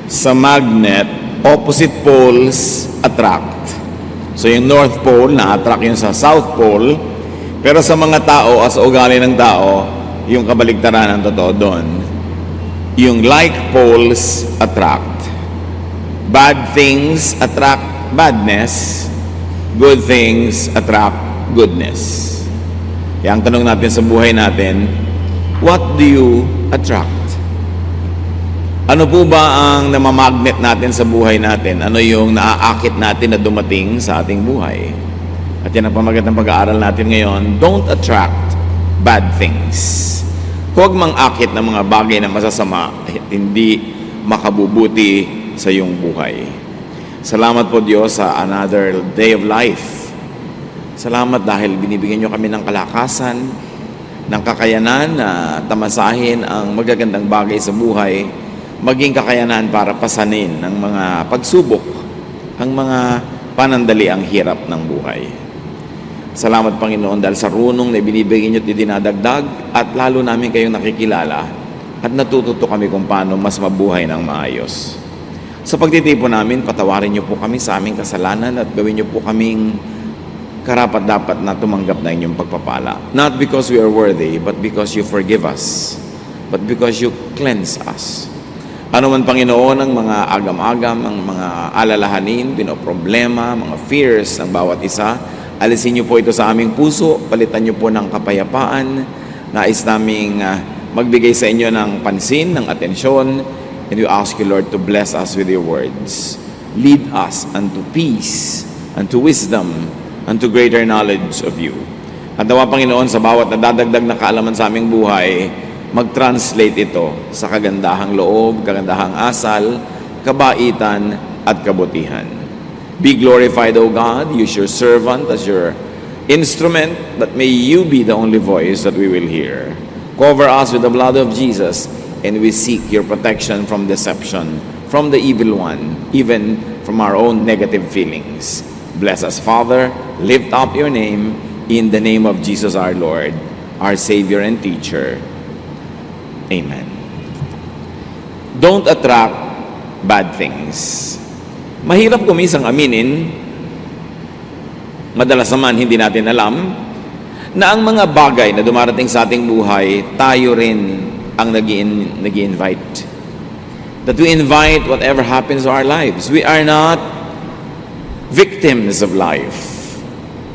Sa magnet, opposite poles attract. So yung North Pole, na-attract yun sa South Pole. Pero sa mga tao, as ugali ng tao, yung kabaligtaran ang totoo doon. Yung like poles attract. Bad things attract badness. Good things attract goodness. Kaya ang tanong natin sa buhay natin, what do you attract? Ano po ba ang namamagnet natin sa buhay natin? Ano yung naaakit natin na dumating sa ating buhay? At yan ang pamagat ng pag-aaral natin ngayon. Don't attract bad things. Huwag mang-akit ng mga bagay na masasama at hindi makabubuti sa iyong buhay. Salamat po Diyos sa another day of life. Salamat dahil binibigyan niyo kami ng kalakasan, ng kakayanan na tamasahin ang magagandang bagay sa buhay, maging kakayanan para pasanin ng mga pagsubok, ang mga panandaliang hirap ng buhay. Salamat Panginoon dahil sa runong na binibigyan niyo at dinadagdag at lalo namin kayong nakikilala at natututo kami kung paano mas mabuhay ng maayos. Sa pagtitipon namin, patawarin niyo po kami sa aming kasalanan at gawin niyo po kaming karapat-dapat na tumanggap na inyong pagpapala. Not because we are worthy, but because you forgive us, but because you cleanse us. Ano man Panginoon ang mga agam-agam, ang mga alalahanin, pinoproblema, mga fears ng bawat isa, alisin niyo po ito sa aming puso, palitan niyo po ng kapayapaan, nais naming magbigay sa inyo ng pansin, ng atensyon, and we ask you Lord to bless us with your words. Lead us unto peace, unto wisdom, unto greater knowledge of you. At nawa Panginoon sa bawat nadadagdag na kaalaman sa aming buhay, mag-translate ito sa kagandahang loob, kagandahang asal, kabaitan, at kabutihan. Be glorified, O God. Use your servant as your instrument, but may you be the only voice that we will hear. Cover us with the blood of Jesus, and we seek your protection from deception, from the evil one, even from our own negative feelings. Bless us, Father. Lift up your name in the name of Jesus our Lord, our Savior and Teacher. Amen. Don't attract bad things. Mahirap kumisang aminin, madalas naman hindi natin alam, na ang mga bagay na dumarating sa ating buhay, tayo rin ang nag-i-invite. That we invite whatever happens to our lives. We are not victims of life.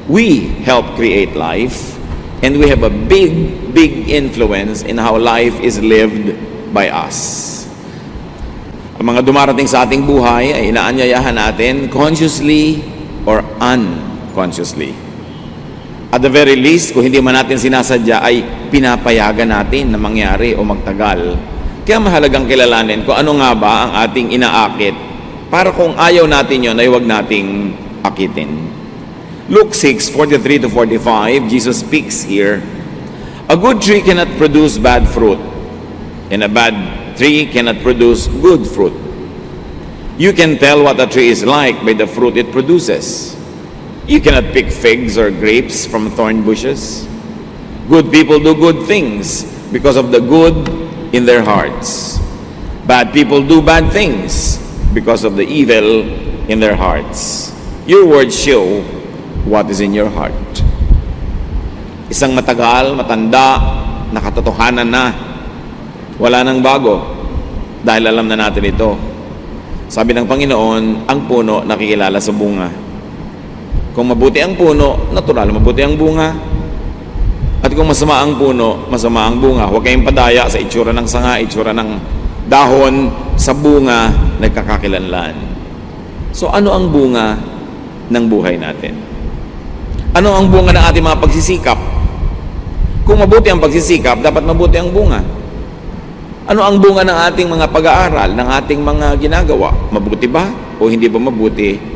We help create life, and we have a big influence in how life is lived by us. Ang mga dumarating sa ating buhay ay inaanyayahan natin consciously or unconsciously. At the very least, kung hindi man natin sinasadya, ay pinapayagan natin na mangyari o magtagal. Kaya mahalagang kilalanin kung ano nga ba ang ating inaakit para kung ayaw natin yun ay huwag nating akitin. Luke 6:43-45, Jesus speaks here, a good tree cannot produce bad fruit, and a bad tree cannot produce good fruit. You can tell what a tree is like by the fruit it produces. You cannot pick figs or grapes from thorn bushes. Good people do good things because of the good in their hearts. Bad people do bad things because of the evil in their hearts. Your words show what is in your heart. Isang matagal, matanda, nakatotohanan na, wala nang bago, dahil alam na natin ito. Sabi ng Panginoon, ang puno nakikilala sa bunga. Kung mabuti ang puno, natural, mabuti ang bunga. At kung masama ang puno, masama ang bunga. Huwag kayong padaya sa itsura ng sanga, itsura ng dahon, sa bunga, nagkakakilanlan. So ano ang bunga ng buhay natin? Ano ang bunga ng ating mga pagsisikap? Kung mabuti ang pagsisikap, dapat mabuti ang bunga. Ano ang bunga ng ating mga pag-aaral, ng ating mga ginagawa? Mabuti ba o hindi ba mabuti?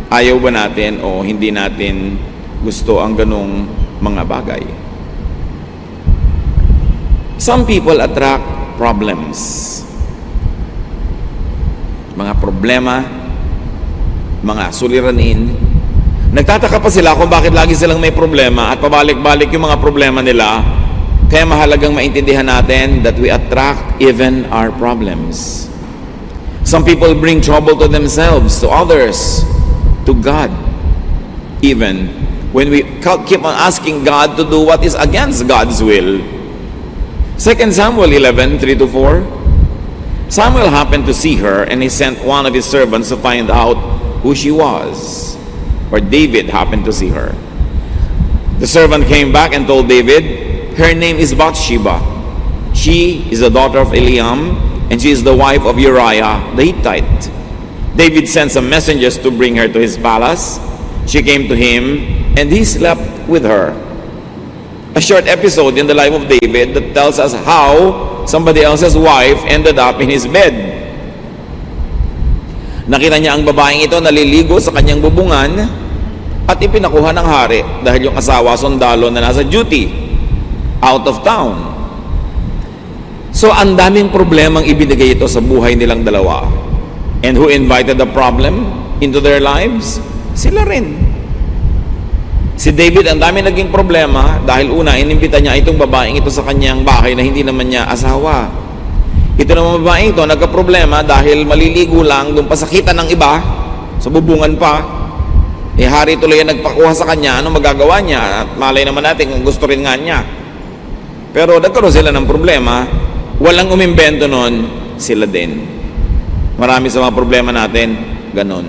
Ayaw ba natin o hindi natin gusto ang ganong mga bagay? Some people attract problems. Mga problema, mga suliranin. Nagtataka pa sila kung bakit lagi silang may problema at pabalik-balik yung mga problema nila. Kaya mahalagang maintindihan natin that we attract even our problems. Some people bring trouble to themselves, to others, to God. Even when we keep on asking God to do what is against God's will. 2 Samuel 11, 3-4. Samuel happened to see her, and he sent one of his servants to find out who she was. Or David happened to see her. The servant came back and told David, her name is Bathsheba. She is the daughter of Eliam, and she is the wife of Uriah the Hittite. David sent some messengers to bring her to his palace. She came to him, and he slept with her. A short episode in the life of David that tells us how somebody else's wife ended up in his bed. Nakita niya ang babaeng ito naliligo sa kanyang bubungan at ipinakuha ng hari dahil yung asawa sundalo na nasa duty, out of town. So ang daming problemang ibinigay ito sa buhay nilang dalawa. And who invited the problem into their lives? Sila rin. Si David, ang dami naging problema dahil una, inimbita niya itong babaeng ito sa kanyang bahay na hindi naman niya asawa. Ito naman babaeng ito, nagka-problema dahil maliligo lang, doon pasakitan ng iba, sa bubungan pa. Hari tuloy ang nagpakuha sa kanya, ano magagawa niya? At malay naman natin kung gusto rin nga niya. Pero nagkaroon sila ng problema, walang umimbento nun, sila din. Marami sa mga problema natin, ganon.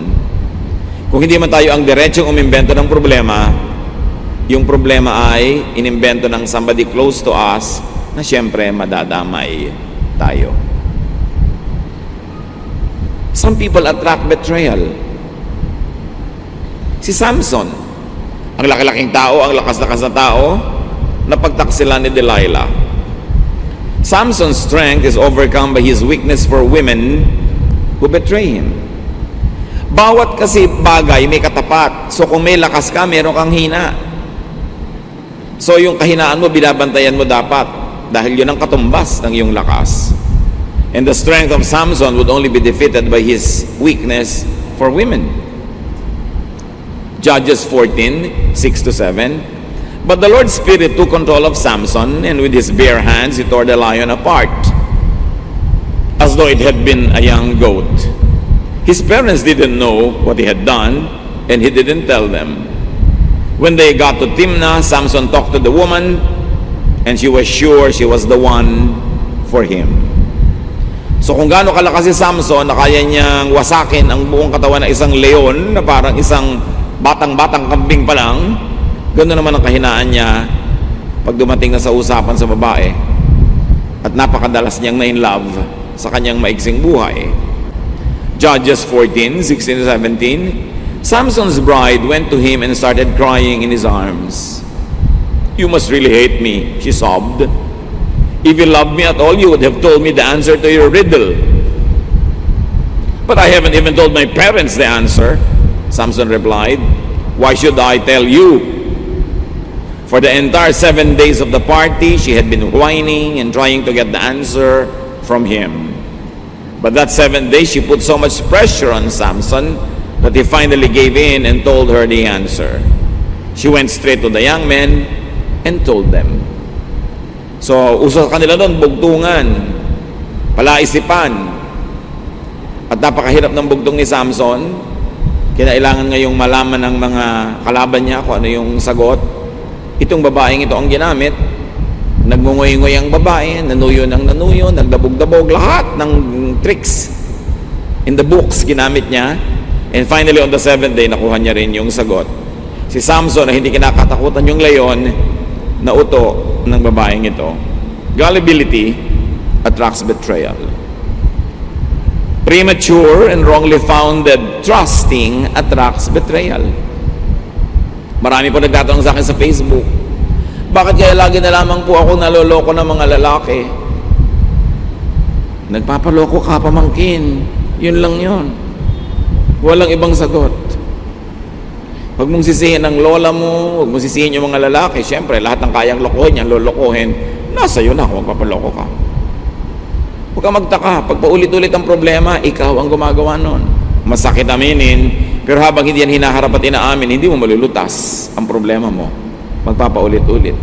Kung hindi man tayo ang diretsong umimbento ng problema, yung problema ay inimbento ng somebody close to us na siyempre madadamay tayo. Some people attract betrayal. Si Samson, ang laki-laking tao, ang lakas-lakas na tao, napagtaksilan ni Delilah. Samson's strength is overcome by his weakness for women who betray him. Bawat kasi bagay may katapat. So kung may lakas ka, meron kang hina. So yung kahinaan mo, binabantayan mo dapat dahil yun ang katumbas ng iyong lakas. And the strength of Samson would only be defeated by his weakness for women. Judges 14, 6-7. But the Lord's Spirit took control of Samson, and with his bare hands he tore the lion apart, as though it had been a young goat. His parents didn't know what he had done, and he didn't tell them. When they got to Timnah, Samson talked to the woman, and she was sure she was the one for him. So kung gaano kalakas si Samson na kaya niyang wasakin ang buong katawan ng isang leon na parang isang batang-batang kambing pa lang, ganoon naman ang kahinaan niya pag dumating na sa usapan sa babae at napakadalas niyang na-in-love sa kanyang maiksing buhay. Judges 14, 16-17. Samson's bride went to him and started crying in his arms. You must really hate me, she sobbed. If you loved me at all, you would have told me the answer to your riddle. But I haven't even told my parents the answer, Samson replied. Why should I tell you? For the entire 7 days of the party, she had been whining and trying to get the answer from him. But that 7 days, she put so much pressure on Samson that he finally gave in and told her the answer. She went straight to the young men and told them. So, uso sa kanila doon, bugtungan, palaisipan. At napakahirap ng bugtong ni Samson. Kinailangan ngayong malaman ng mga kalaban niya kung ano yung sagot. Itong babaeng ito ang ginamit. Nagmungoy-ngoy ang babae, nanuyo ng nanuyo, nagdabog-dabog, lahat ng tricks in the books ginamit niya. And finally, on the 7th day, nakuha niya rin yung sagot. Si Samson na hindi kinakatakutan yung leon, na uto ng babaeng ito. Gullibility attracts betrayal. Premature and wrongly founded trusting attracts betrayal. Marami po nagtatanong sa akin sa Facebook, bakit kaya lagi na lamang po ako naloloko ng mga lalaki? Nagpapaloko ka, pamangkin. Yun lang yun. Walang ibang sagot. Huwag mong sisihin ang lola mo, huwag mong sisihin yung mga lalaki. Siyempre, lahat ng kayang lokohin yan, lolokohin. Nasa iyo na kung magpapaloko ka. Huwag ka magtaka. Pag paulit-ulit ang problema, ikaw ang gumagawa nun. Masakit aminin, pero habang hindi yan hinaharap at inaamin, hindi mo malulutas ang problema mo. Magpapaulit-ulit.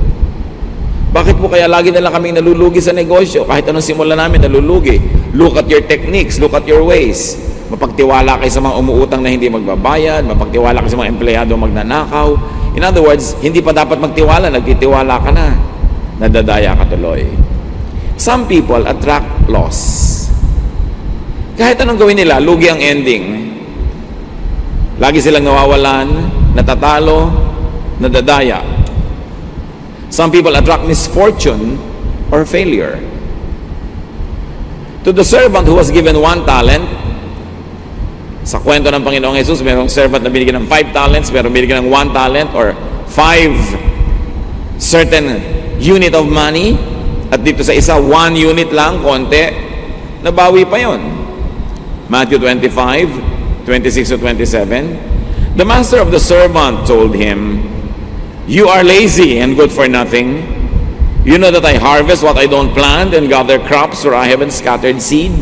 Bakit po kaya lagi na lang kaming nalulugi sa negosyo? Kahit anong simula namin, nalulugi. Look at your techniques, look at your ways. Mapagtiwala kayo sa mga umuutang na hindi magbabayad, mapagtiwala kayo sa mga empleyado magnanakaw. In other words, hindi pa dapat magtiwala, nagtitiwala ka na. Nadadaya ka tuloy. Some people attract loss. Kahit anong gawin nila, lugi ang ending. Lagi silang nawawalan, natatalo, nadadaya. Some people attract misfortune or failure. To the servant who was given 1 talent, sa kwento ng Panginoong Jesus, mayroong servant na binigyan ng 5 talents, mayroong binigyan ng 1 talent or 5 certain unit of money, at dito sa isa, 1 unit lang, konti, nabawi pa yon. Matthew 25, 26 to 27. The master of the servant told him, "You are lazy and good for nothing. You know that I harvest what I don't plant and gather crops where I haven't scattered seed.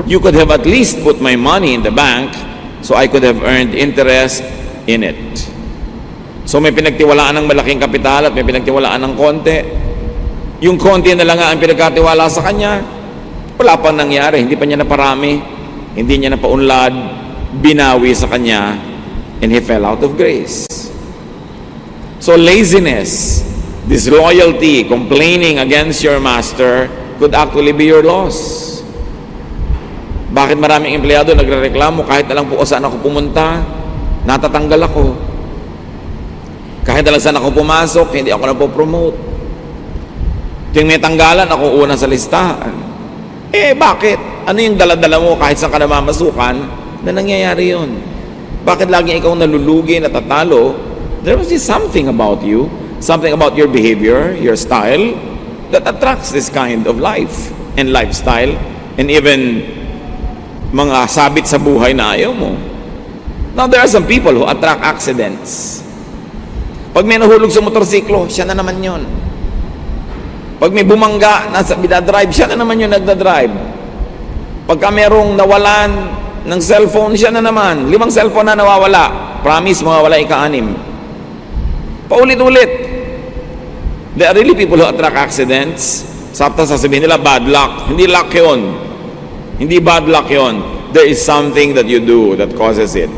You could have at least put my money in the bank so I could have earned interest in it." So may pinagtiwalaan ng malaking kapital at may pinagtiwalaan ng konti. Yung konti na lang ang pinagkatiwala sa kanya, wala pang nangyari, hindi pa niya naparami, hindi niya napaunlad, binawi sa kanya, and he fell out of grace. So laziness, disloyalty, complaining against your master could actually be your loss. Bakit maraming empleyado nagrereklamo kahit na lang po saan ako pumunta, natatanggal ako. Kahit na lang saan ako pumasok, hindi ako napopromote. Tuwing may tanggalan, ako una sa listahan. Bakit? Ano yung daladala mo kahit saan ka namamasukan na nangyayari yun? Bakit laging ikaw nalulugi, natatalo? There must be something about you, something about your behavior, your style, that attracts this kind of life and lifestyle, and even mga sabit sa buhay na ayaw mo. Now, there are some people who attract accidents. Pag may nahulog sa motorsiklo, siya na naman yun. Pag may bumangga, nasa bidadrive, siya na naman yung nagdadrive. Pagka merong nawalan ng cellphone, siya na naman. 5 cellphone na nawawala. Promise, mawawala ika-6. Paulit-ulit. There are really people who attract accidents. Sapta sasabihin nila, bad luck. Hindi luck yun. Hindi bad luck yun. There is something that you do that causes it.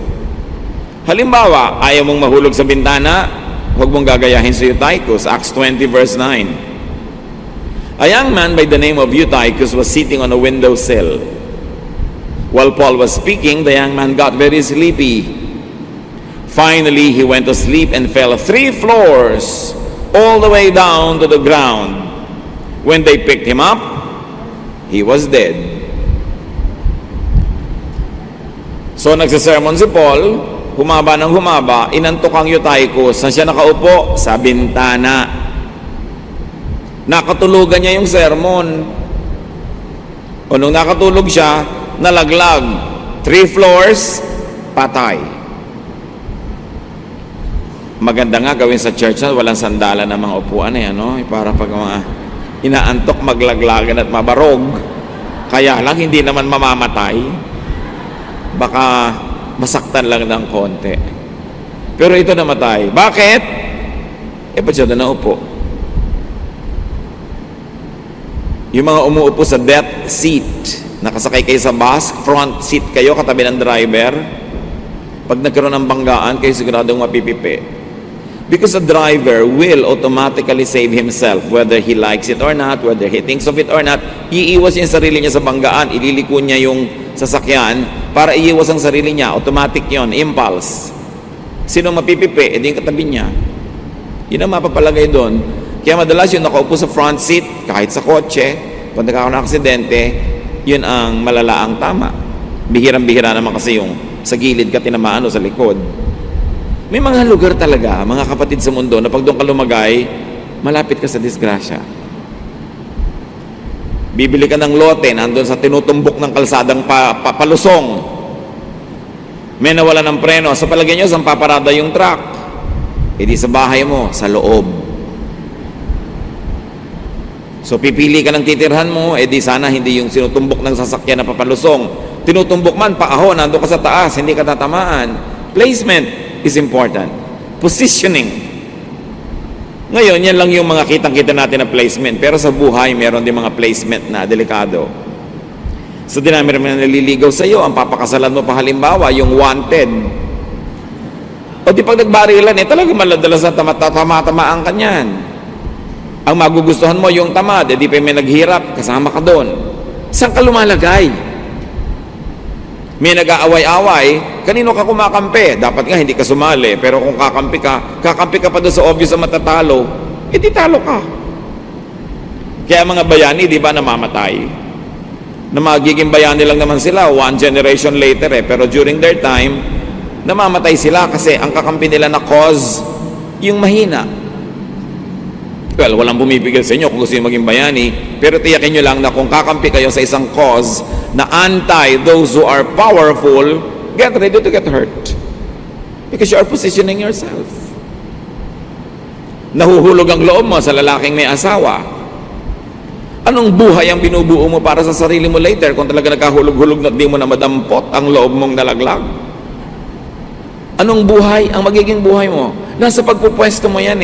Halimbawa, ayaw mong mahulog sa bintana, huwag mong gagayahin si Eutychus. Acts 20 verse 9. A young man by the name of Eutychus was sitting on a windowsill. While Paul was speaking, the young man got very sleepy. Finally, he went to sleep and fell 3 floors all the way down to the ground. When they picked him up, he was dead. So nagsasermon si Paul, humaba ng humaba, inantok ang Eutychus. Saan siya nakaupo? Sa bintana. Nakatulugan niya yung sermon. O nung nakatulog siya, nalaglag. 3 floors, patay. Maganda nga gawin sa church na walang sandalan ng mga upuan no? Para pag mga inaantok, maglaglagan at mabarog. Kaya lang, hindi naman mamamatay. Baka masaktan lang ng konti. Pero ito namatay. Bakit? Ba't siya na naupo? Yung mga umuupo sa death seat, nakasakay kayo sa bus, front seat kayo, katabi ng driver, pag nagkaroon ng banggaan, kayo siguradong mapipipi. Because the driver will automatically save himself, whether he likes it or not, whether he thinks of it or not. Iiwas yung sarili niya sa banggaan, ililiko niya yung sasakyan para iiwas ang sarili niya. Automatic yon, impulse. Sino mapipipi? Yung katabi niya. Yun ang mapapalagay doon. Kaya madalas yung nakaupo sa front seat, kahit sa kotse, pag nagkakaroon ng aksidente, yun ang malalaang tama. Bihirang-bihira naman kasi yung sa gilid ka tinamaan o sa likod. May mga lugar talaga, mga kapatid sa mundo, na pag doon ka lumagay, malapit ka sa disgrasya. Bibili ka ng lote, nandun sa tinutumbok ng kalsadang palusong. May nawala ng preno. Sa palagay nyo, saan paparada yung truck? Di sa bahay mo, sa loob. So pipili ka ng titirhan mo, di sana hindi yung sinutumbok ng sasakyan na papalusong. Tinutumbok man, paahon, nandun ka sa taas, hindi ka tatamaan. Placement is important. Positioning. Ngayon, yan lang yung mga kitang-kita natin na placement. Pero sa buhay, meron din mga placement na delikado. Sa dinami naman na naliligaw sa iyo, ang papakasalan mo pa halimbawa, yung wanted. O di pag nagbarilan, talaga maladalas na tama-tamaan ka niyan. Ang magugustuhan mo yung tamad, di pa may naghirap, kasama ka doon. Saan ka lumalagay? May nag-aaway-away, kanino ka kumakampi? Dapat nga hindi ka sumali, pero kung kakampi ka pa doon sa obvious na matatalo, di talo ka. Kaya mga bayani, di ba, namamatay? Na magiging bayani lang naman sila, one generation later pero during their time, namamatay sila kasi ang kakampi nila na cause, yung mahina. Well, walang bumibigil sa inyo kung gusto nyo maging bayani, pero tiyakin nyo lang na kung kakampi kayo sa isang cause na anti those who are powerful, get ready to get hurt. Because you are positioning yourself. Nahuhulog ang loob mo sa lalaking may asawa. Anong buhay ang binubuo mo para sa sarili mo later kung talaga nagkahulog-hulog na di mo na madampot ang loob mong nalaglag? Anong buhay ang magiging buhay mo? Nasa pagpupwesto mo yan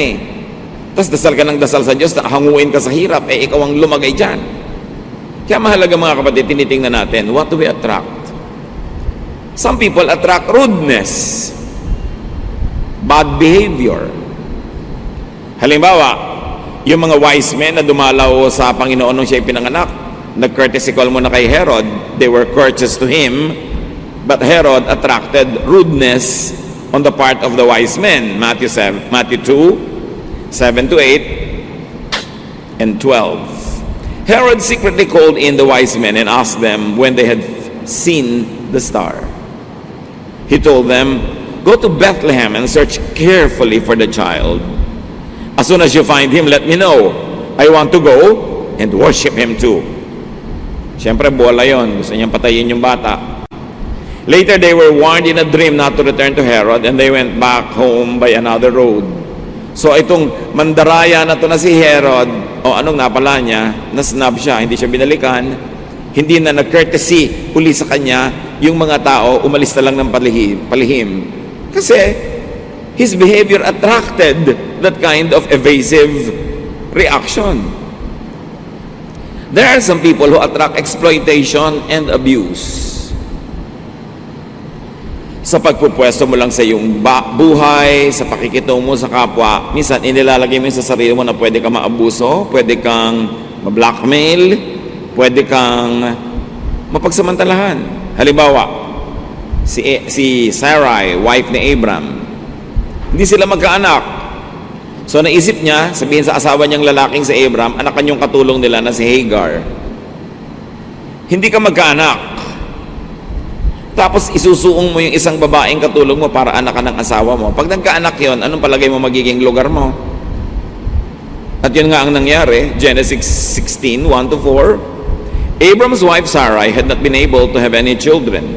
Tapos dasal ka ng dasal sa Diyos na hanguin ka sa hirap, ikaw ang lumagay dyan. Kaya mahalaga mga kapatid, tinitingnan natin, what do we attract? Some people attract rudeness, bad behavior. Halimbawa, yung mga wise men na dumalaw sa Panginoon nung siya pinanganak, nag-courtesy call mo na kay Herod, they were courteous to him, but Herod attracted rudeness on the part of the wise men. Matthew 2, 7 to 8 and 12. Herod secretly called in the wise men and asked them when they had seen the star. He told them, "Go to Bethlehem and search carefully for the child. As soon as you find him, let me know. I want to go and worship him too." Siyempre, bola yon. Gusto niyang patayin yung bata. Later, they were warned in a dream not to return to Herod, and they went back home by another road. So itong mandaraya na to na si Herod, anong napala niya, nasnab siya, hindi siya binalikan, hindi na nag-courtesy uli sa kanya, yung mga tao umalis na lang ng palihim. Kasi his behavior attracted that kind of evasive reaction. There are some people who attract exploitation and abuse. Sa pagpupwesto mo lang sa iyong buhay, sa pakikitungo mo sa kapwa, minsan inilalagay mo sa sarili mo na pwede kang maabuso, pwede kang ma-blackmail, pwede kang mapagsamantalahan. Halimbawa, si Sarai, wife ni Abram, hindi sila magkaanak. So naisip niya, sabihin sa asawa niyang lalaking si Abram, anakan yung katulong nila na si Hagar. Hindi ka magkaanak. Tapos isusuong mo yung isang babaeng katulong mo para anak ka ng asawa mo. Pag nagkaanak yon, anong palagay mo magiging lugar mo? At yun nga ang nangyari, Genesis 16, 1 to 4. Abram's wife Sarai had not been able to have any children,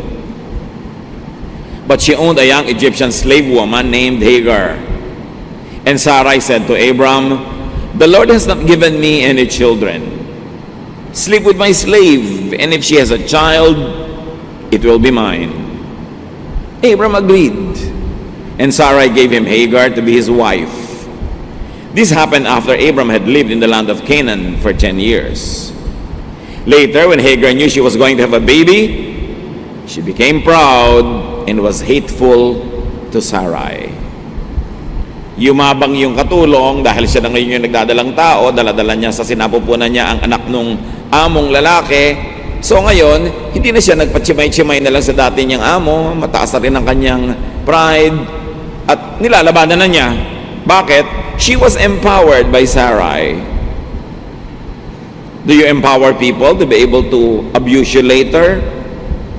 but she owned a young Egyptian slave woman named Hagar. And Sarai said to Abram, "The Lord has not given me any children. Sleep with my slave, and if she has a child, it will be mine." Abram agreed, and Sarai gave him Hagar to be his wife. This happened after Abram had lived in the land of Canaan for 10 years. Later, when Hagar knew she was going to have a baby, she became proud and was hateful to Sarai. Yumabang yung katulong dahil siya na ngayon yung nagdadalang tao, daladala niya sa sinapupunan niya ang anak nung among lalaki. So ngayon, hindi na siya nagpatsimay-tsimay na lang sa dati niyang amo, mataas na rin ang kanyang pride, at nilalabanan na niya. Bakit? She was empowered by Sarai. Do you empower people to be able to abuse you later?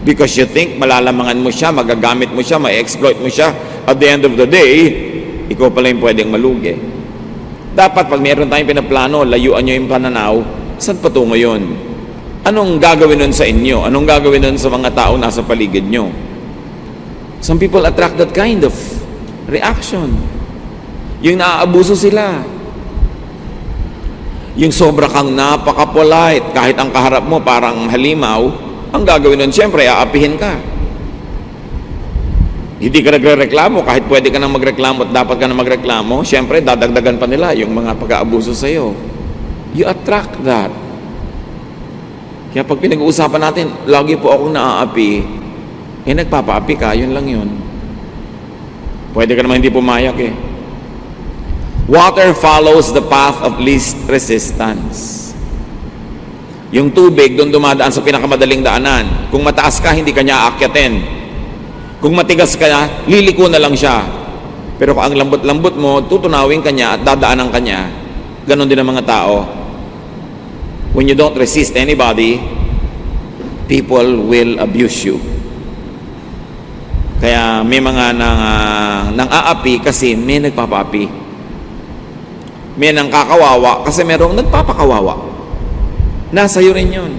Because you think malalamangan mo siya, magagamit mo siya, ma-exploit mo siya. At the end of the day, ikaw pala yung pwedeng malugi. Dapat pag meron tayong pinaplano, layuan nyo yung pananaw, saan patungo yun? Anong gagawin nun sa inyo? Anong gagawin nun sa mga tao nasa paligid nyo? Some people attract that kind of reaction. Yung naaabuso sila. Yung sobra kang napaka-polite, kahit ang kaharap mo parang halimaw, ang gagawin nun, siyempre, aapihin ka. Hindi ka nagre-reklamo, kahit pwede ka nang magreklamo at dapat ka nang magreklamo, siyempre, dadagdagan pa nila yung mga pag-aabuso sa'yo. You attract that. Kaya pag pinag-uusapan natin, lagi po akong naaapi, nagpapaapi ka, yun lang yun. Pwede ka naman hindi pumayak eh. Water follows the path of least resistance. Yung tubig, doon dumadaan sa pinakamadaling daanan. Kung mataas ka, hindi ka niya aakyatin. Kung matigas ka, liliko na lang siya. Pero kung ang lambot-lambot mo, tutunawin ka niya at dadaanan ka niya. Ganon din ang mga tao. When you don't resist anybody, people will abuse you. Kaya may mga nang aapi kasi may nagpapaapi. May nang kakawawa kasi merong nagpapakawawa. Nasa iyo rin yun.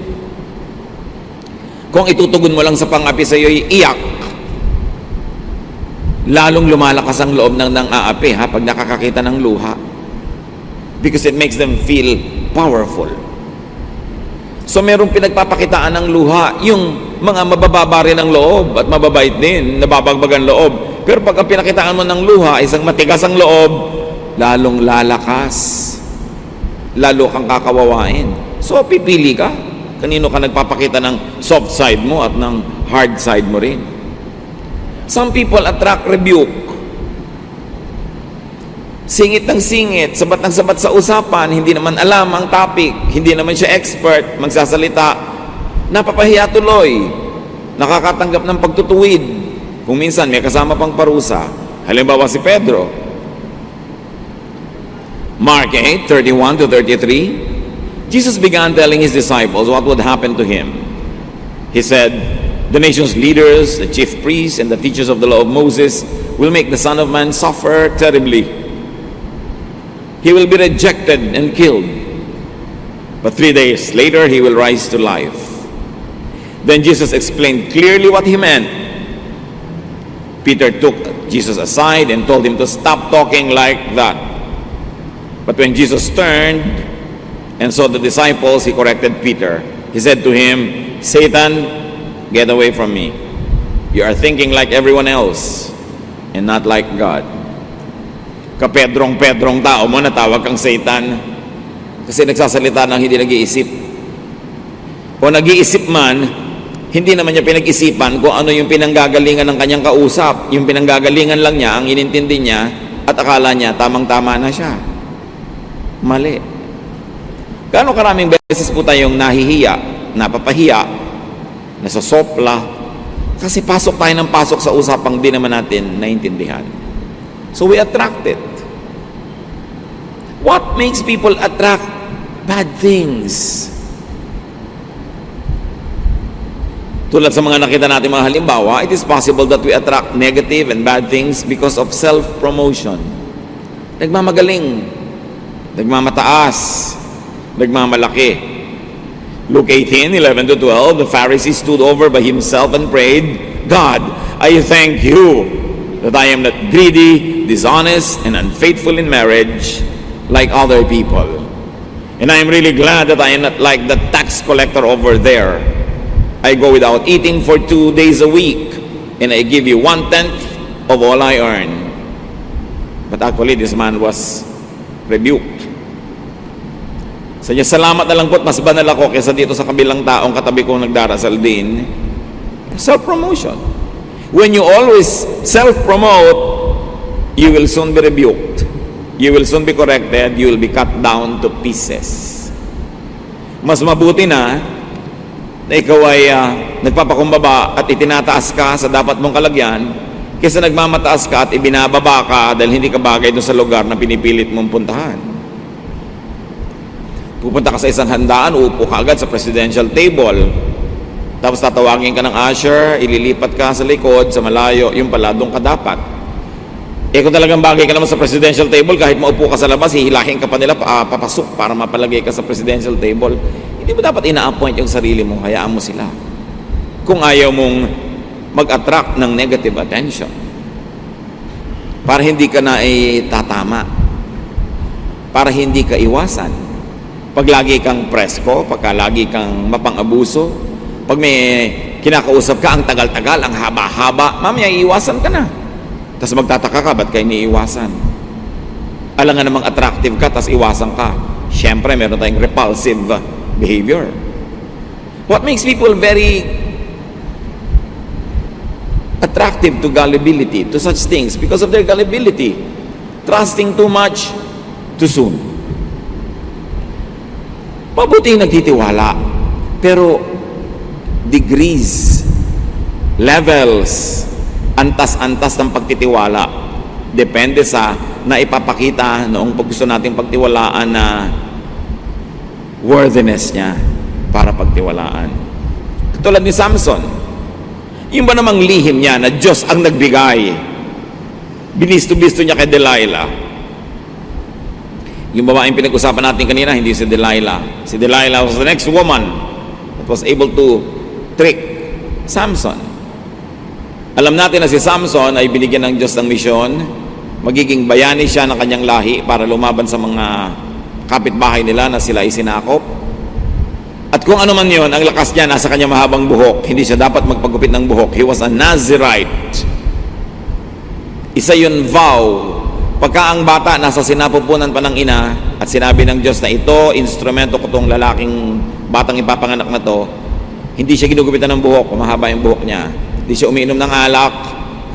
Kung itutugon mo lang sa pang-api sa iyo, iyak. Lalong lumalakas ang loob ng aapi pag nakakakita ng luha. Because it makes them feel powerful. So merong pinagpapakitaan ng luha, yung mga mabababa rin ang loob at mababait din, nababagbagan loob. Pero pag ang pinakitaan mo ng luha, isang matigas ang loob, lalong lalakas. Lalo kang kakawawain. So pipili ka. Kanino ka nagpapakita ng soft side mo at ng hard side mo rin. Some people attract rebuke. Singit ng singit, sabat ng sabat sa usapan, hindi naman alam ang topic, hindi naman siya expert, magsasalita, napapahiya tuloy, nakakatanggap ng pagtutuwid, kung minsan may kasama pang parusa. Halimbawa si Pedro. Mark 8:31-33, Jesus began telling his disciples what would happen to him. He said, "The nation's leaders, the chief priests, and the teachers of the law of Moses will make the Son of Man suffer terribly. He will be rejected and killed. But 3 days later, he will rise to life." Then Jesus explained clearly what he meant. Peter took Jesus aside and told him to stop talking like that. But when Jesus turned and saw the disciples, he corrected Peter. He said to him, "Satan, get away from me. You are thinking like everyone else and not like God." Kapedrong-pedrong tao mo, natawag kang Satan kasi nagsasalita ng hindi nag-iisip. O nag-iisip man, hindi naman niya pinag-isipan kung ano yung pinanggagalingan ng kanyang kausap. Yung pinanggagalingan lang niya, ang inintindi niya, at akala niya tamang-tama na siya. Mali. Gaano karaming beses po tayong nahihiya, napapahiya, nasasopla, kasi pasok tayo ng pasok sa usapang di naman natin naintindihan. So we attract it. What makes people attract bad things? Tulad sa mga nakita natin mga halimbawa, it is possible that we attract negative and bad things because of self-promotion. Nagmamagaling, nagmamataas, nagmamalaki. Luke 18:11-12, the Pharisee stood over by himself and prayed, "God, I thank you that I am not greedy, dishonest, and unfaithful in marriage like other people. And I am really glad that I am not like the tax collector over there. I go without eating for 2 days a week, and I give you 1/10 of all I earn." But actually, this man was rebuked. Sa niya, "Salamat na lang po't mas banal ako kaysa dito sa kabilang taong katabi kong nagdarasal din." Self-promotion. When you always self-promote, you will soon be rebuked. You will soon be corrected. You will be cut down to pieces. Mas mabuti na ikaw ay nagpapakumbaba at itinataas ka sa dapat mong kalagyan kaysa nagmamataas ka at ibinababa ka dahil hindi ka bagay doon sa lugar na pinipilit mong puntahan. Pupunta ka sa isang handaan, uupo ka agad sa presidential table. Tapos tatawagin ka ng usher, ililipat ka sa likod, sa malayo, yung pala, doon ka dapat. Kung talagang bagay ka naman sa presidential table, kahit maupo ka sa labas, hihilahin ka pa nila, papasok para mapalagay ka sa presidential table. Hindi mo dapat ina-appoint yung sarili mo, hayaan mo sila. Kung ayaw mong mag-attract ng negative attention, para hindi ka na tatama, para hindi ka iwasan. Pag lagi kang presko, pagka lagi kang mapang-abuso, pag may kinakausap ka, ang tagal-tagal, ang haba-haba, mamaya iiwasan ka na. Tapos magtataka ka, ba't kayo iniiwasan? Alam nga namang attractive ka, tapos iwasan ka. Siyempre, meron tayong repulsive behavior. What makes people very attractive to gullibility, to such things? Because of their gullibility. Trusting too much, too soon. Mabuti yung nagtitiwala. Pero degrees, levels, antas-antas ng pagtitiwala. Depende sa naipapakita noong gusto nating pagtiwalaan na worthiness niya para pagtiwalaan. Katulad ni Samson, yung ba namang lihim niya na Diyos ang nagbigay, binisto-bisto niya kay Delilah. Yung babaeng pinag-usapan natin kanina, hindi si Delilah. Si Delilah was the next woman that was able to trick Samson. Alam natin na si Samson ay binigyan ng Diyos ng misyon, magiging bayani siya ng kanyang lahi para lumaban sa mga kapitbahay nila na sila isinakop. At kung ano man yun, ang lakas niya nasa kanyang mahabang buhok. Hindi siya dapat magpagupit ng buhok. He was a Nazirite. Isa yun vow. Pagka ang bata nasa sinapupunan pa ng ina at sinabi ng Diyos na ito, instrumento ko tong lalaking batang ipapanganak na to, hindi siya ginugupitan ng buhok, mahaba yung buhok niya. Hindi siya umiinom ng alak,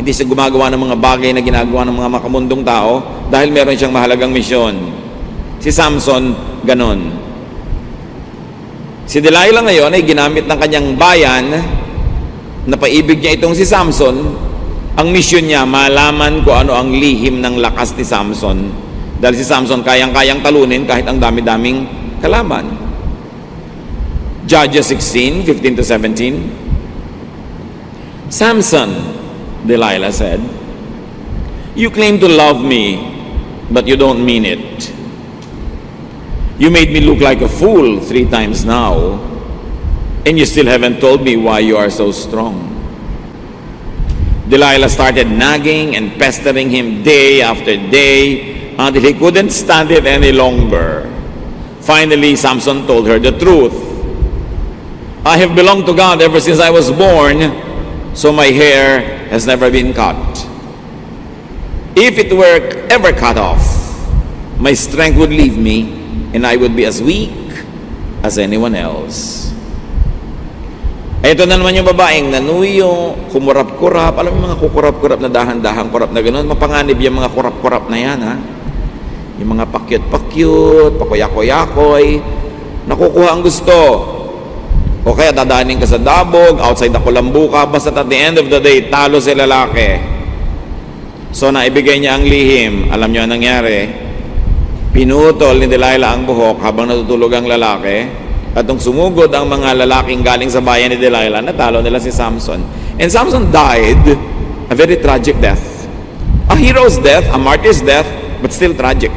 hindi siya gumagawa ng mga bagay na ginagawa ng mga makamundong tao dahil meron siyang mahalagang misyon. Si Samson, ganon. Si Delilah ngayon ay ginamit ng kanyang bayan na paibig niya itong si Samson. Ang misyon niya, malaman ko ano ang lihim ng lakas ni Samson. Dahil si Samson kayang-kayang talunin kahit ang dami-daming kalaban. Judges 16, 15 to 17. Samson, Delilah said, you claim to love me, but you don't mean it. You made me look like a fool 3 times now, and you still haven't told me why you are so strong. Delilah started nagging and pestering him day after day until he couldn't stand it any longer. Finally, Samson told her the truth. I have belonged to God ever since I was born, so my hair has never been cut. If it were ever cut off, my strength would leave me, and I would be as weak as anyone else. Ito na naman yung babaeng nanuyo, kumurap-kurap. Alam mo yung mga kukurap-kurap na dahan-dahang kurap na gano'n, mapanganib yung mga kurap-kurap na yan, ha? Yung mga pakyut-pakyut, pakuyakoy-yakoy, nakukuha ang gusto. O kaya dadahanin ka sa dabog, outside the kulambuka, basta at the end of the day, talo si lalaki. So naibigay niya ang lihim. Alam niyo ang nangyari? Pinutol ni Delilah ang buhok habang natutulog ang lalaki. At nung sumugod ang mga lalaking galing sa bayan ni Delilah, natalo nila si Samson. And Samson died a very tragic death. A hero's death, a martyr's death, but still tragic.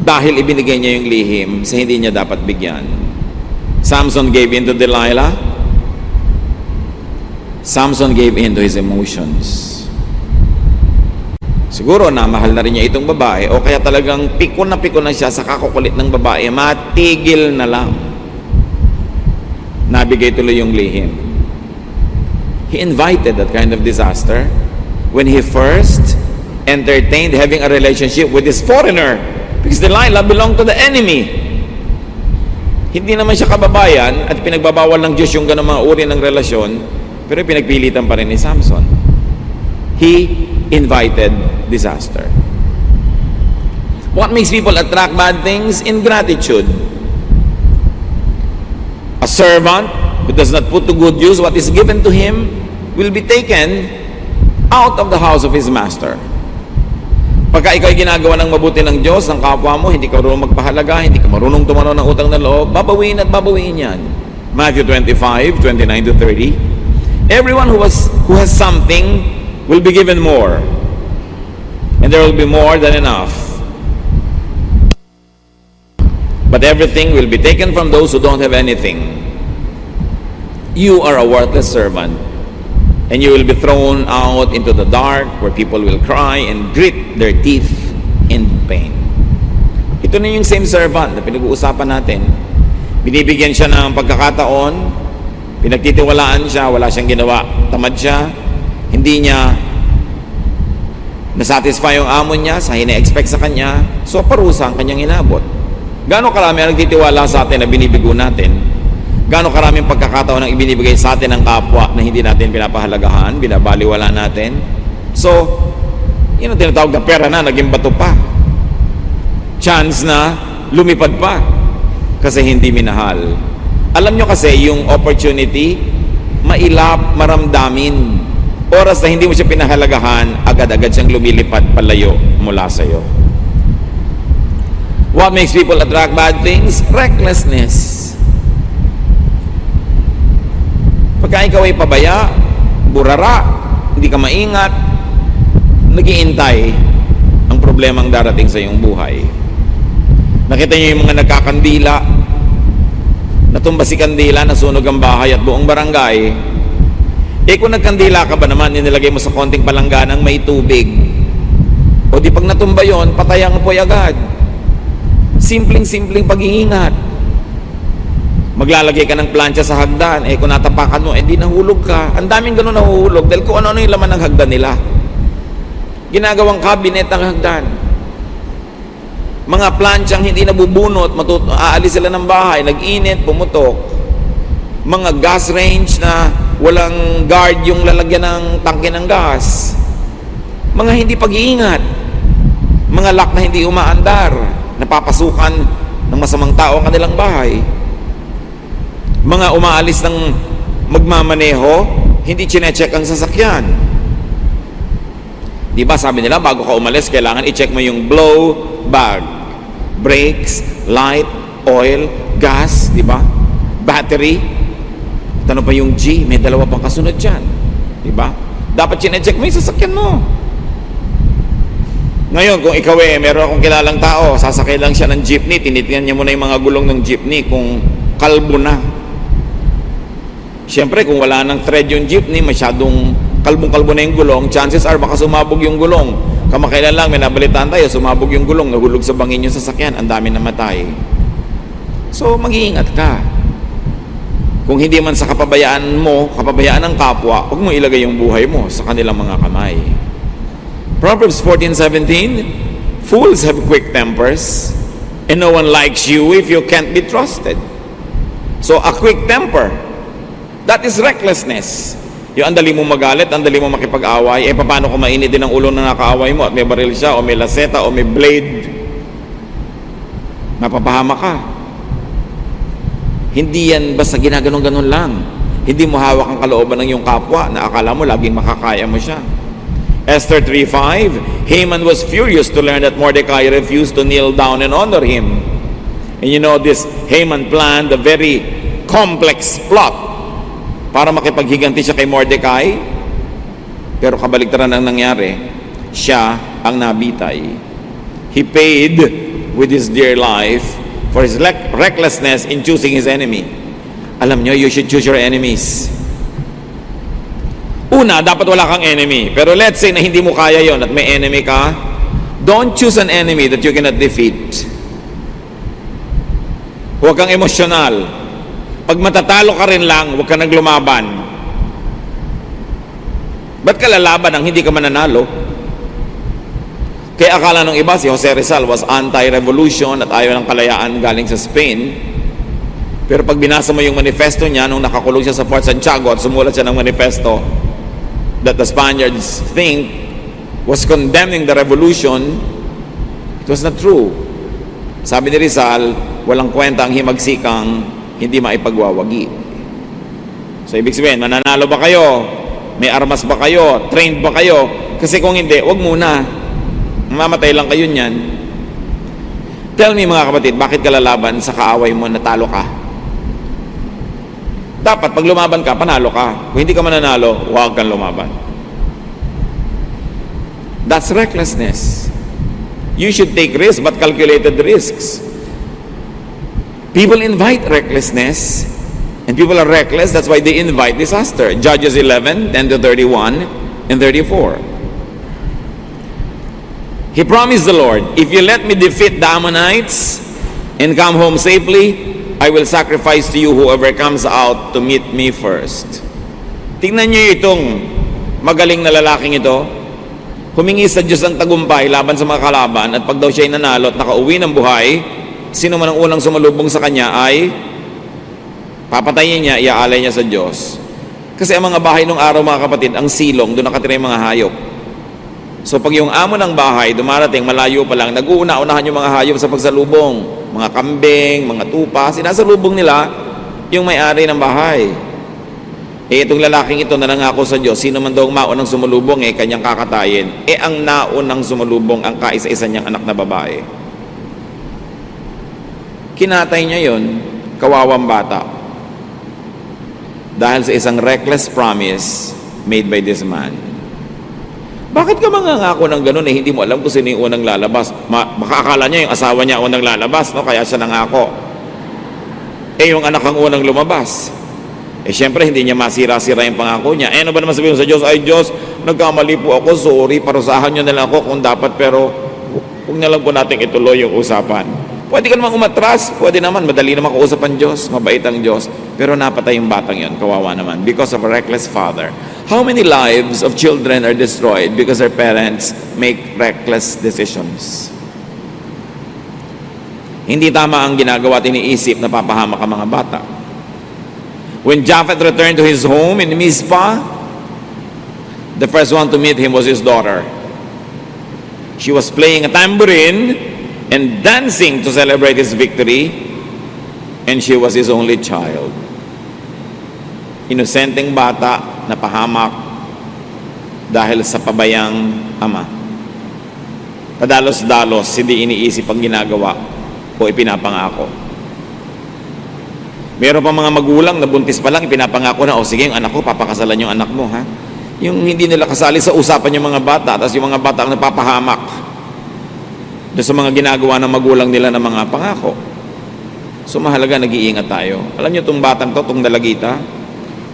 Dahil ibinigay niya yung lihim sa hindi niya dapat bigyan. Samson gave in to Delilah. Samson gave in to his emotions. Siguro na mahal na rin niya itong babae o kaya talagang pikon na siya sa kakukulit ng babae, matigil na lang. Nabigay tuloy yung lihim. He invited that kind of disaster when he first entertained having a relationship with this foreigner because Delilah belonged to the enemy. Hindi naman siya kababayan at pinagbabawal ng Diyos yung ganang mga uri ng relasyon, pero pinagpilitan pa rin ni Samson. He invited disaster. What makes people attract bad things? Ingratitude. A servant who does not put to good use what is given to him will be taken out of the house of his master. Pagka ikaw ay ginagawa ng mabuti ng Diyos, ng kapwa mo, hindi ka marunong magpahalaga, hindi ka marunong tumanaw ng utang na loob, babawiin at babawiin yan. Matthew 25, 29 to 30. Everyone who has something will be given more, and there will be more than enough. But everything will be taken from those who don't have anything. You are a worthless servant, and you will be thrown out into the dark where people will cry and grit their teeth in pain. Ito na yung same servant na pinag-uusapan natin. Binibigyan siya ng pagkakataon, pinagtitiwalaan siya, wala siyang ginawa, tamad siya, hindi niya nasatisfy yung amo niya sa hina-expect sa kanya, so parusa ang kanyang inabot. Gaano karami ang nagtitiwala sa atin na binibigo natin? Gaano karaming pagkakataon ang ibinibigay sa atin ng kapwa na hindi natin pinapahalagahan, binabaliwala natin? So, yun ang tinatawag na pera na, naging bato pa. Chance na lumipad pa kasi hindi minahal. Alam nyo kasi yung opportunity, mailap, maramdamin. Oras na hindi mo siya pinahalagahan, agad-agad siyang lumilipad palayo mula sa'yo. What makes people attract bad things? Recklessness. Pagka ikaw ay pabaya, burara, hindi ka maingat, nag-iintay ang problemang darating sa iyong buhay. Nakita niyo yung mga nagkakandila, natumba si kandila, nasunog ang bahay at buong barangay. Kung nagkandila ka ba naman, inilagay mo sa konting palangganang may tubig, o di pag natumba yon, patay ang apoy agad. Simpleng pag-iingat. Maglalagay ka ng plancha sa hagdan, kung natapakan mo, di nahulog ka. Ang daming ganun nahuhulog dahil kung ano yung laman ng hagdan nila. Ginagawang cabinet ang hagdan. Mga planchang hindi nabubunot, aalis sila ng bahay, nag-init, pumutok. Mga gas range na walang guard yung lalagyan ng tangke ng gas. Mga hindi pag-iingat. Mga lock na hindi umaandar, napapasukan ng masamang tao ang kanilang bahay. Mga umaalis ng magmamaneho, hindi chinecheck ang sasakyan. Di ba sabi nila, bago ka umalis, kailangan i-check mo yung blow bag, brakes, light, oil, gas, di ba? Battery. At ano pa yung G? May dalawa pang kasunod dyan. Di ba? Dapat chinecheck mo yung sasakyan mo. Ngayon, kung ikaw meron akong kilalang tao, sasakay lang siya ng jeepney, tinitingnan niya muna yung mga gulong ng jeepney kung kalbo na. Siyempre, kung wala ng thread yung jeepney, masyadong kalbong-kalbo na yung gulong, chances are baka sumabog yung gulong. Kamakailan lang, may nabalitaan tayo, sumabog yung gulong, nahulog sa bangin yung sasakyan, ang dami namatay. So, mag-iingat ka. Kung hindi man sa kapabayaan mo, kapabayaan ng kapwa, huwag mo ilagay yung buhay mo sa kanilang mga kamay. Proverbs 14:17, fools have quick tempers, and no one likes you if you can't be trusted. So, a quick temper, that is recklessness. Yung andali mo magalit, andali mo makipag-away, paano kung mainit din ang ulo na nakaaway mo at may baril siya, o may laseta, o may blade? Mapapahama ka. Hindi yan basta ginaganon-ganon lang. Hindi mo hawak ang kalooban ng iyong kapwa na akala mo laging makakaya mo siya. Esther 3:5, Haman was furious to learn that Mordecai refused to kneel down and honor him. And you know, this Haman planned a very complex plot para makipaghiganti siya kay Mordecai. Pero kabaligtaran ang nangyari, siya ang nabitay. He paid with his dear life for his recklessness in choosing his enemy. Alam nyo, you should choose your enemies. Una, dapat wala kang enemy. Pero let's say na hindi mo kaya yon at may enemy ka, don't choose an enemy that you cannot defeat. Huwag kang emosyonal. Pag matatalo ka rin lang, huwag ka naglumaban. Ba't ka lalaban ang hindi ka mananalo? Kaya akala ng iba, si Jose Rizal was anti-revolution at ayaw ng kalayaan galing sa Spain. Pero pag binasa mo yung manifesto niya, nung nakakulong siya sa Fort Santiago at sumulat siya ng manifesto that the Spaniards think was condemning the revolution, it was not true. Sabi ni Rizal, walang kwenta ang himagsikang hindi maipagwawagi. So ibig sabihin, mananalo ba kayo? May armas ba kayo? Trained ba kayo? Kasi kung hindi, wag muna. Mamatay lang kayo niyan. Tell me mga kapatid, bakit ka lalaban sa kaaway mo na talo ka? Dapat pag lumaban ka, panalo ka. Kung hindi ka mananalo, huwag kang lumaban. That's recklessness. You should take risks, but calculated risks. People invite recklessness, and people are reckless, that's why they invite disaster. Judges 11:10-31 and 34. He promised the Lord, if you let me defeat the Ammonites and come home safely, I will sacrifice to you whoever comes out to meet me first. Tingnan niyo itong magaling na lalaking ito. Humingi sa Diyos ng tagumpay laban sa mga kalaban, at pag daw siya'y nanalo at nakauwi ng buhay, sino man ang unang sumalubong sa kanya ay papatayin niya, iaalay niya sa Diyos. Kasi ang mga bahay nung araw, mga kapatid, ang silong, doon nakatira yung mga hayop. So pag yung amo ng bahay dumarating, malayo pa lang, nag-uuna-unahan yung mga hayop sa pagsalubong. Mga kambing, mga tupa, sinasalubong nila yung may-ari ng bahay. Itong lalaking ito na nangako sa Diyos, sino man daw maunang sumalubong, kanyang kakatayin. Ang naunang sumalubong, ang kaisa-isa niyang anak na babae. Kinatay niya yon, kawawang bata. Dahil sa isang reckless promise made by this man. Bakit ka mangangako ng ganun hindi mo alam kung sino yung unang lalabas? Baka akala niya yung asawa niya unang lalabas, no? Kaya siya nangako. Yung anak ang unang lumabas. Siyempre, hindi niya masira-sira yung pangako niya. Ano ba naman sabihin sa Diyos? Ay Diyos, nagkamali po ako, sorry, parusahan niyo na lang ako kung dapat, pero huwag na lang po natin ituloy yung usapan. Pwede ka naman umatras, pwede naman, madali naman kausap ang Diyos, mabait ang Diyos, pero napatay yung batang yon, kawawa naman, because of a reckless father. How many lives of children are destroyed because their parents make reckless decisions? Hindi tama ang ginagawa at iniisip na papahamak ang mga bata. When Japheth returned to his home in Mizpah, the first one to meet him was his daughter. She was playing a tambourine and dancing to celebrate his victory, and she was his only child. Inosenteng bata na pahamak dahil sa pabayang ama. Padalos-dalos, hindi iniisip ang ginagawa o ipinapangako. Meron pa mga magulang na buntis pa lang, ipinapangako na, sige, yung anak ko, papakasalan yung anak mo, ha? Yung hindi nila kasali sa usapan yung mga bata, tapos yung mga bata ang napapahamak doon sa mga ginagawa ng magulang nila ng mga pangako. So mahalaga, nag-iingat tayo. Alam niyo itong batang to, itong dalagita,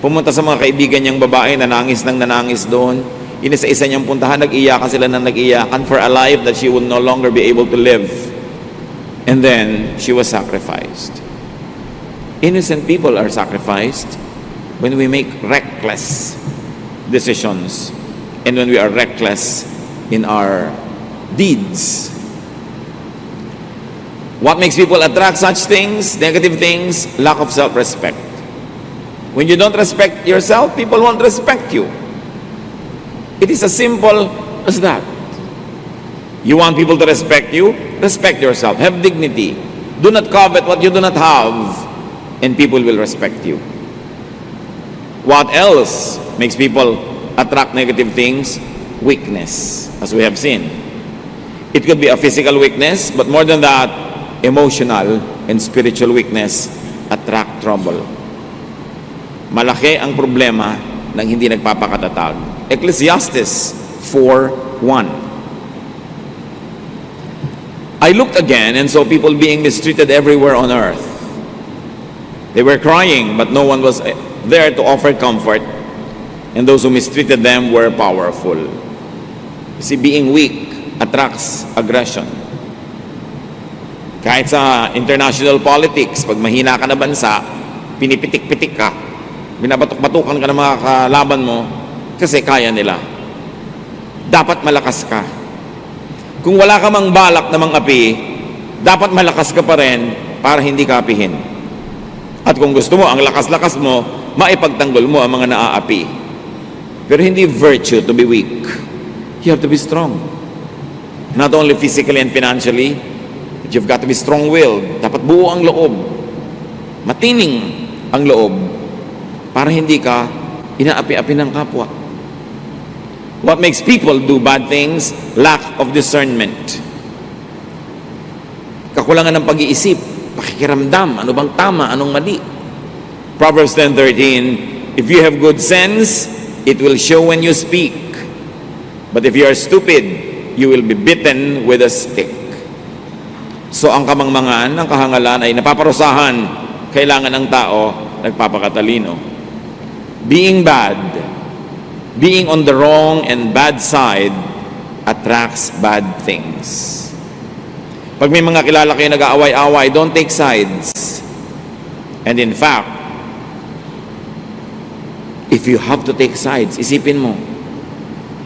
pumunta sa mga kaibigan niyang babae, nanangis nang nanangis doon. Inisa-isa niyang puntahan, nag-iyakan sila ng nag-iyakan for a life that she would no longer be able to live. And then, she was sacrificed. Innocent people are sacrificed when we make reckless decisions and when we are reckless in our deeds. What makes people attract such things, negative things? Lack of self-respect. When you don't respect yourself, people won't respect you. It is as simple as that. You want people to respect you? Respect yourself. Have dignity. Do not covet what you do not have, and people will respect you. What else makes people attract negative things? Weakness, as we have seen. It could be a physical weakness, but more than that, emotional and spiritual weakness attract trouble. Malaki ang problema ng hindi nagpapakatatag. Ecclesiastes 4:1. I looked again and saw people being mistreated everywhere on earth. They were crying, but no one was there to offer comfort, and those who mistreated them were powerful. You see, being weak attracts aggression. Kahit sa international politics, pag mahina ka na bansa, pinipitik-pitik ka, binabatok-batukan ka ng mga kalaban mo, kasi kaya nila. Dapat malakas ka. Kung wala ka mang balak na mang-api, dapat malakas ka pa rin para hindi ka apihin. At kung gusto mo, ang lakas-lakas mo, maipagtanggol mo ang mga naaapi. Pero hindi virtue to be weak. You have to be strong. Not only physically and financially, but you've got to be strong-willed. Dapat buo ang loob. Matining ang loob para hindi ka inaapi-api ng kapwa. What makes people do bad things? Lack of discernment. Kakulangan ng pag-iisip, pakikiramdam, ano bang tama, anong mali. Proverbs 10:13, if you have good sense, it will show when you speak. But if you are stupid, you will be bitten with a stick. So ang kamangmangan, ang kahangalan ay napaparusahan. Kailangan ng tao nagpapakatalino. Being bad, being on the wrong and bad side attracts bad things. Pag may mga kilala kayo nag-aaway-away, don't take sides. And in fact, if you have to take sides, isipin mo,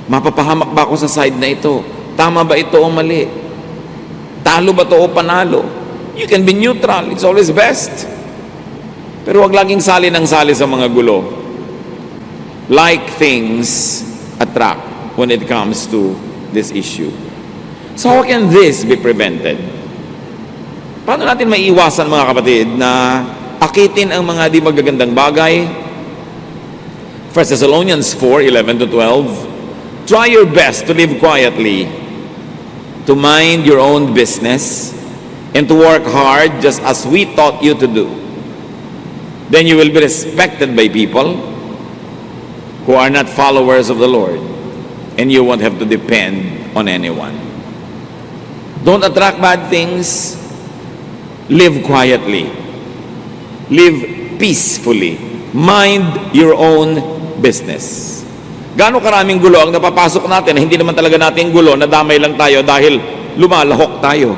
mapapahamak ba ako sa side na ito? Tama ba ito o mali? Talo ba ito o panalo? You can be neutral. It's always best. Pero wag laging sali ng sali sa mga gulo. Like things attract when it comes to this issue. So how can this be prevented? Paano natin maiiwasan, mga kapatid, na akitin ang mga di magagandang bagay? 1 Thessalonians 4:11-12, try your best to live quietly, to mind your own business, and to work hard just as we taught you to do. Then you will be respected by people who are not followers of the Lord, and you won't have to depend on anyone. Don't attract bad things. Live quietly. Live peacefully. Mind your own business. Gaano karaming gulo ang napapasok natin na hindi naman talaga natin gulo, nadamay lang tayo dahil lumalahok tayo.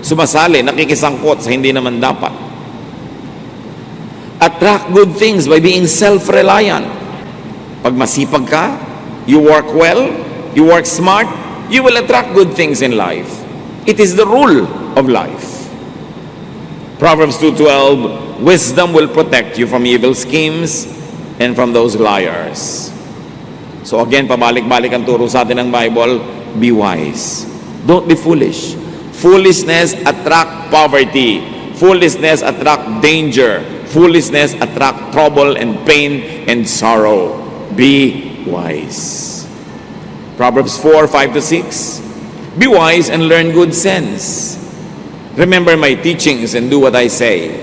Sumasali, nakikisangkot sa hindi naman dapat. Attract good things by being self-reliant. Pag masipag ka, you work well, you work smart, you will attract good things in life. It is the rule of life. Proverbs 2:12, wisdom will protect you from evil schemes and from those liars. So again, pabalik-balik ang turo sa atin ng Bible, be wise. Don't be foolish. Foolishness attract poverty. Foolishness attract danger. Foolishness attract trouble and pain and sorrow. Be wise. Proverbs 4:5-6, be wise and learn good sense. Remember my teachings and do what I say.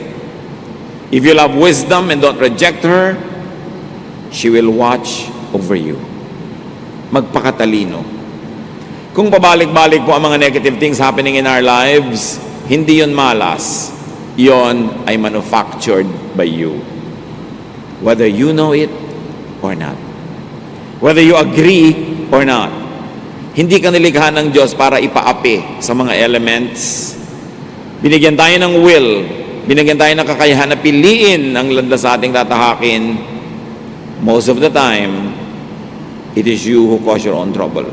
If you love wisdom and don't reject her, she will watch over you. Magpakatalino. Kung pabalik-balik po ang mga negative things happening in our lives, hindi yon malas. Yon ay manufactured by you. Whether you know it or not. Whether you agree or not. Hindi ka nilikha ng Diyos para ipaapi sa mga elements. Binigyan tayo ng will, binigyan tayo ng kakayahan na piliin ang landas sa ating tatahakin. Most of the time, it is you who cause your own trouble.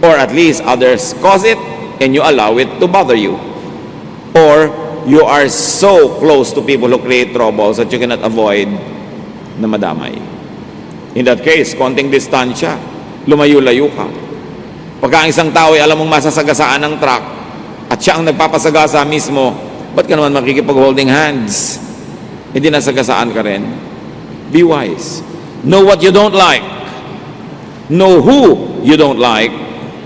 Or at least others cause it and you allow it to bother you. Or you are so close to people who create troubles that you cannot avoid na madamay. In that case, konting distansya, lumayo-layo ka. Pagka ang isang tao ay alam mong masasagasaan ng truck, at siya ang nagpapasagasa mismo, ba't ka naman makikipag-holding hands? Hindi nasagasaan ka rin. Be wise. Know what you don't like. Know who you don't like.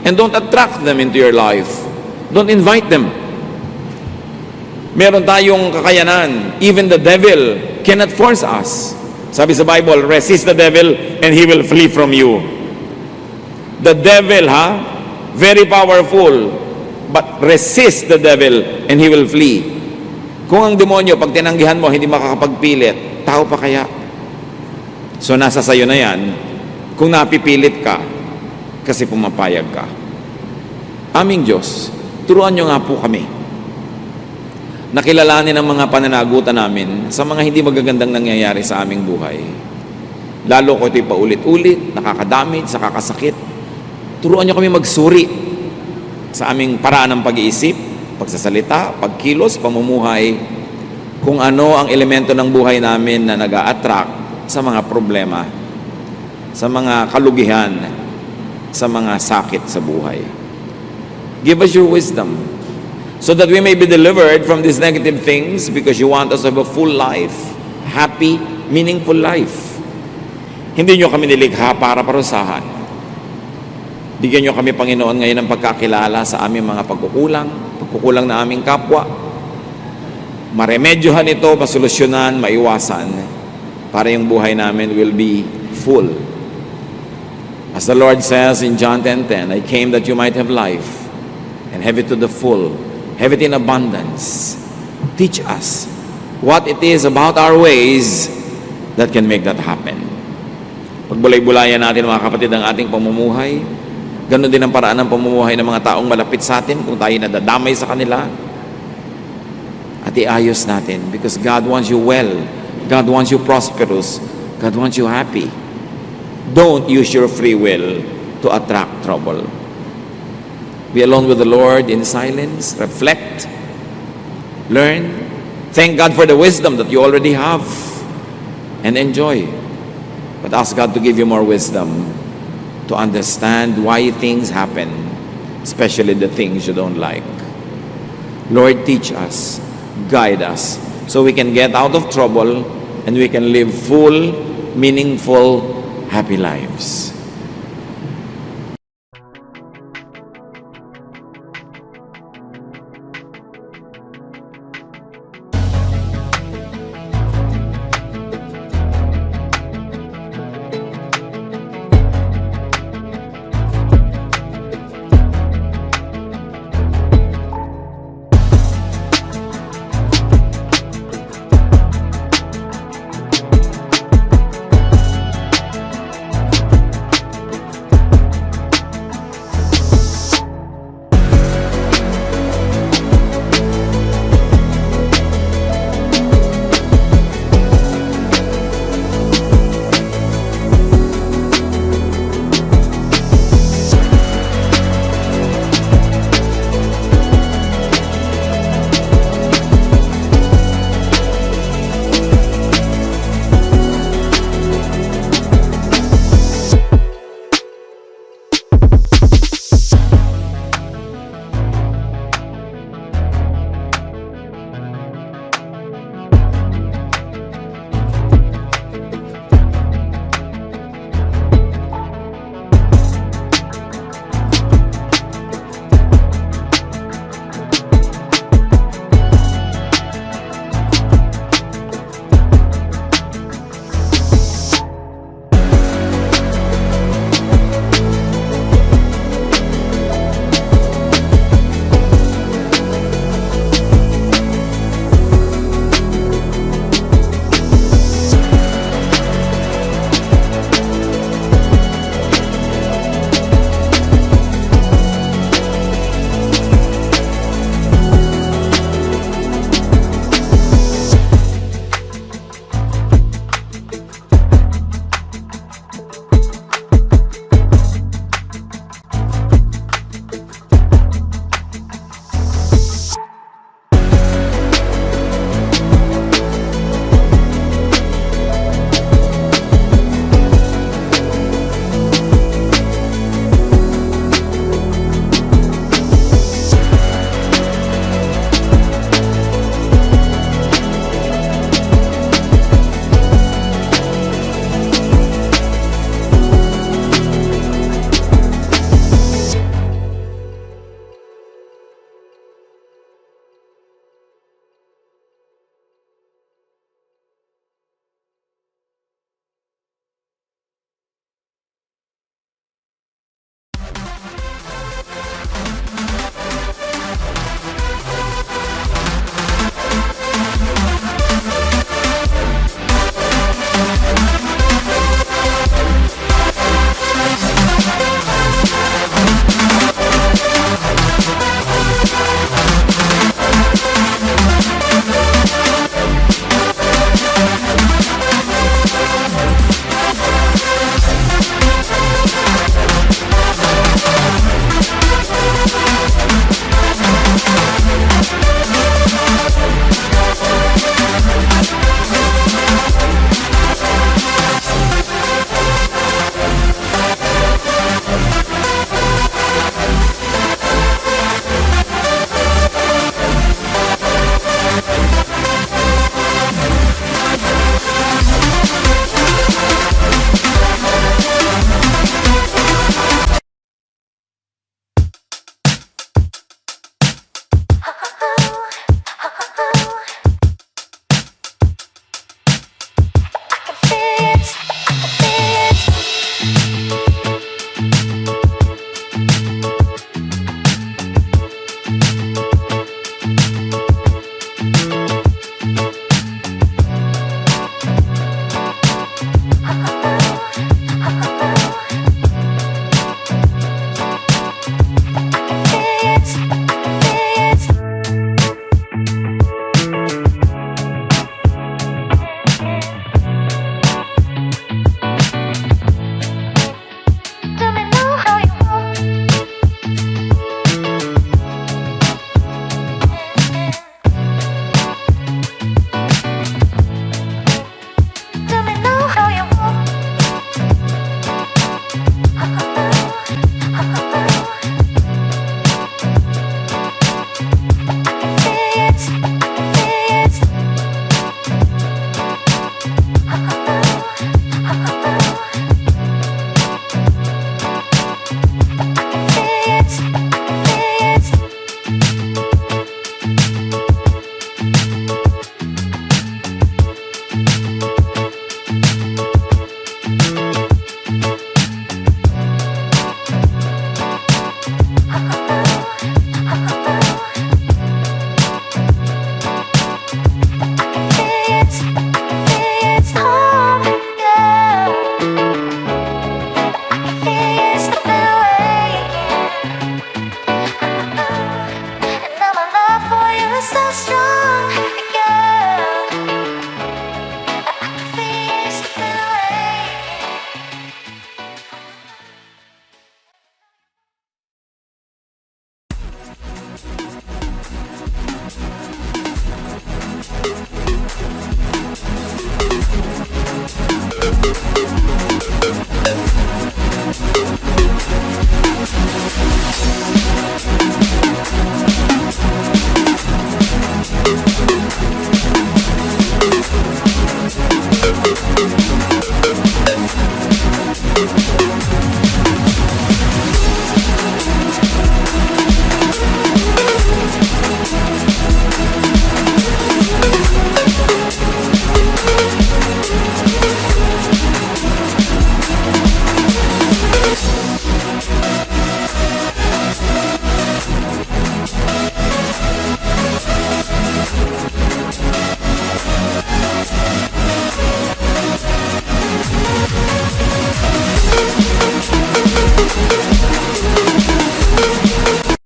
And don't attract them into your life. Don't invite them. Meron tayong kakayanan. Even the devil cannot force us. Sabi sa Bible, resist the devil and he will flee from you. The devil, very powerful. But resist the devil and he will flee. Kung ang demonyo, pag tinanggihan mo, hindi makakapagpilit, tao pa kaya? So nasa sayo na yan, kung napipilit ka, kasi pumapayag ka. Aming Diyos, turuan nyo nga po kami. Nakilalanin ang mga pananagutan namin sa mga hindi magagandang nangyayari sa aming buhay. Lalo ko ito'y paulit-ulit, nakakadamage, nakakasakit. Turuan nyo kami magsuri sa aming paraan ng pag-iisip, pagsasalita, pagkilos, pamumuhay, kung ano ang elemento ng buhay namin na nag-a-attract sa mga problema, sa mga kalugihan, sa mga sakit sa buhay. Give us your wisdom so that we may be delivered from these negative things because you want us to have a full life, happy, meaningful life. Hindi nyo kami nilikha para parusahan. Bigyan nyo kami, Panginoon, ngayon ng pagkakilala sa aming mga pagkukulang na aming kapwa. Maremedyohan ito, masolusyonan, maiwasan, para yung buhay namin will be full. As the Lord says in John 10:10, I came that you might have life and have it to the full, have it in abundance. Teach us what it is about our ways that can make that happen. Pagbulay-bulayan natin, mga kapatid, ang ating pamumuhay. Ganon din ang paraan ng pamumuhay ng mga taong malapit sa atin kung tayo nadadamay sa kanila. At iayos natin because God wants you well. God wants you prosperous. God wants you happy. Don't use your free will to attract trouble. Be alone with the Lord in silence. Reflect. Learn. Thank God for the wisdom that you already have. And enjoy. But ask God to give you more wisdom to understand why things happen, especially the things you don't like. Lord, teach us, guide us, so we can get out of trouble and we can live full, meaningful, happy lives.